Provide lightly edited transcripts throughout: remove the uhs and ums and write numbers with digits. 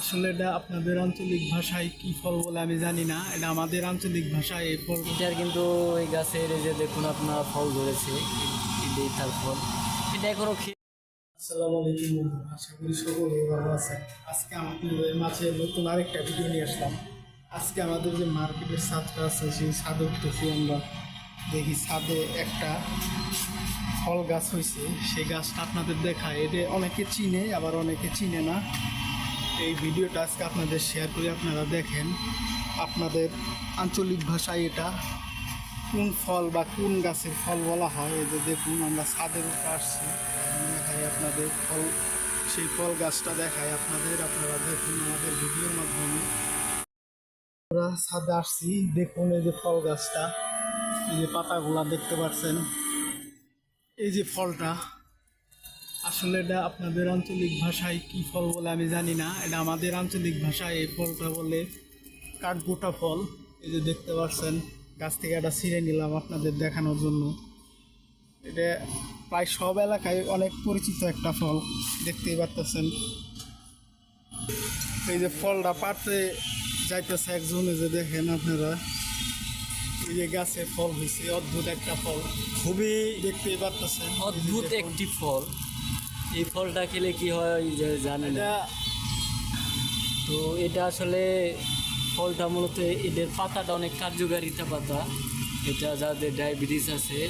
আসলে এটা আপনাদের আঞ্চলিক ভাষায় কি ফল বলে আমি জানি না। এটা আমাদের আঞ্চলিক ভাষায় এই ফল। এটার কিন্তু এই গাছের এই যে দেখুন আপনার ফল ধরেছে, এটাই তার ফল। এটা এখনো আসসালামু আলাইকুম বন্ধুরা, আশা করি সকলেই ভালো আছেন। আজকে আমাদের মাঝে নতুন আরেকটা ভিডিও নিয়ে আসলাম। আজকে আমাদের যে মার্কেটের ছাদটা আছে সেই ছাদে উঠতেছি আমরা। দেখি ছাদে একটা ফল গাছ হয়েছে, সেই গাছটা আপনাদের দেখায়। এটা অনেকে চিনে, আবার অনেকে চিনে না। এই ভিডিওটা আজকে আপনাদের শেয়ার করে আপনারা দেখেন আপনাদের আঞ্চলিক ভাষায় এটা কোন ফল বা কোন গাছের ফল বলা হয়। এই যে দেখুন আমরা ছাদের উপরে আসছি, দেখাই আপনাদের ফল, সেই ফল গাছটা দেখায় আপনাদের। আপনারা দেখুন আমাদের ভিডিওর মাধ্যমে। আমরা ছাদে আসছি, দেখুন এই যে ফল গাছটা, এই যে পাতাগুলা দেখতে পাচ্ছেন, এই যে ফলটা। আসলে এটা আপনাদের আঞ্চলিক ভাষায় কি ফল বলে আমি জানি না। এটা আমাদের আঞ্চলিক ভাষায় এই ফলটা বলে কাঠগোটা ফল। এই যে দেখতে পাচ্ছেন, গাছ থেকে এটা ছিঁড়ে নিলাম আপনাদের দেখানোর জন্য। এটা প্রায় সব এলাকায় অনেক পরিচিত একটা ফল, দেখতেই পারতেছেন। এই যে ফলটা পাড়তে যাইতেছে একজন, এই যে দেখেন আপনারা, এই যে গাছে ফল হয়েছে, অদ্ভুত একটা ফল, খুবই দেখতেই পারতেছেন অদ্ভুত একটি ফল। এই ফলটা খেলে কি হয় যে জানেন না। তো এটা আসলে ফলটা মূলত এদের পাতাটা অনেক কার্যকারিতা পাতা। এটা যাদের ডায়াবেটিস আছে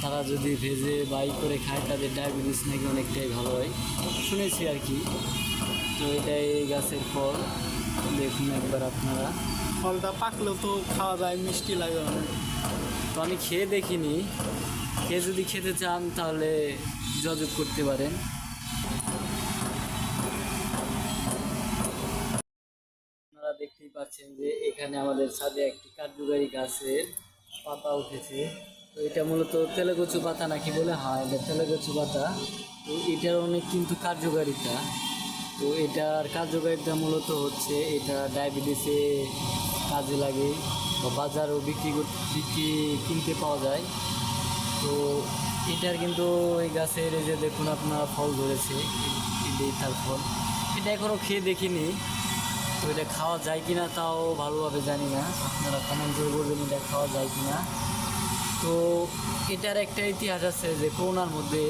তারা যদি ভেজে বাই করে খায় তাদের ডায়াবেটিস নাকি অনেকটাই ভালো হয়, শুনেছি আর কি। তো এটা এই গাছের ফল, দেখুন একবার আপনারা। ফলটা পাকলেও তো খাওয়া যায়, মিষ্টি লাগে অনেক। তো আমি খেয়ে দেখিনি, খেয়ে যদি খেতে চান তাহলে যোগাযোগ করতে পারেন। আপনারা দেখতেই পাচ্ছেন যে এখানে আমাদের ছাদে একটি কার্যকারী গাছের পাতা উঠেছে। তো এটা মূলত তেলেকচু পাতা নাকি বলে, হয় এটা তেলেকচু পাতা। তো এটার অনেক কিন্তু কার্যকারিতা। তো এটার কার্যকারিতা মূলত হচ্ছে এটা ডায়াবেটিসে কাজে লাগে, বা বাজারেও বিক্রি কিনতে পাওয়া যায়। তো এটার কিন্তু এই গাছের এই যে দেখুন আপনার ফল ধরেছে, এটাই তার ফল। এটা এখনও খেয়ে দেখিনি, তো এটা খাওয়া যায় কিনা তাও ভালোভাবে জানি না। আপনারা কমেন্ট করে বলবেন এটা খাওয়া যায় কিনা। তো এটার একটা ইতিহাস আছে যে করোনার মধ্যে,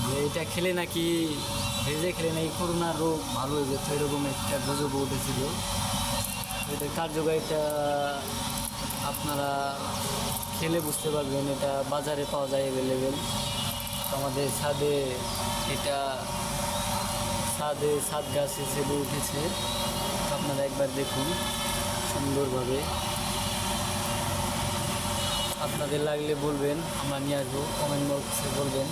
যে এটা খেলে নাকি, ভেজে খেলে নাকি করোনার রোগ ভালো হয়ে যেত, এরকম একটা গুজব উঠেছিল। এটার কার্যকারিতা আপনারা খেলে বুঝতে পারবেন। এটা বাজারে পাওয়া যায় অ্যাভেলেবেল। আমাদের ছাদে এটা ছাদ গাছ হিসেবে উঠেছে। আপনারা একবার দেখুন সুন্দরভাবে। আপনাদের লাগলে বলবেন, আমরা নিয়ে আসবো, কমেন্ট বক্সে বলবেন।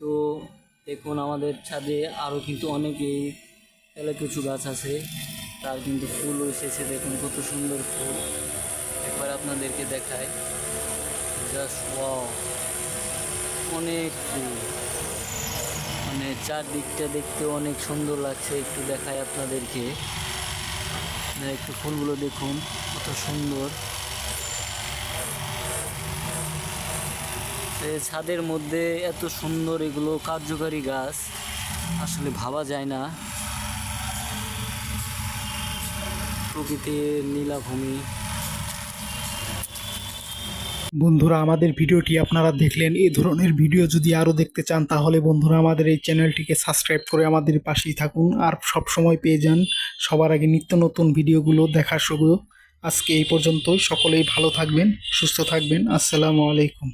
তো দেখুন আমাদের ছাদে আরও কিন্তু অনেকেই তেলেকুচু গাছ আছে, তার কিন্তু ফুল এসেছে। দেখুন কত সুন্দর ফুল, একবার আপনাদেরকে দেখায়। জাস্ট ওয়াও, অনেক ফুল, মানে চারদিকটা দেখতে অনেক সুন্দর লাগছে। একটু দেখায় আপনাদেরকে, একটু ফুলগুলো দেখুন কত সুন্দর। ছাদের মধ্যে এত সুন্দর এগুলো কার্যকারী গাছ আসলে ভাবা যায় না। প্রকৃতির নীলাভূমি। বন্ধুরা, আমাদের ভিডিওটি আপনারা দেখলেন। এই ধরনের ভিডিও যদি আরও দেখতে চান তাহলে বন্ধুরা আমাদের এই চ্যানেলটিকে সাবস্ক্রাইব করে আমাদের পাশেই থাকুন, আর সব সময় পেয়ে যান সবার আগে নিত্য নতুন ভিডিওগুলো দেখার সুযোগ। আজকে এই পর্যন্তই, সকলেই ভালো থাকবেন, সুস্থ থাকবেন। আসসালামু আলাইকুম।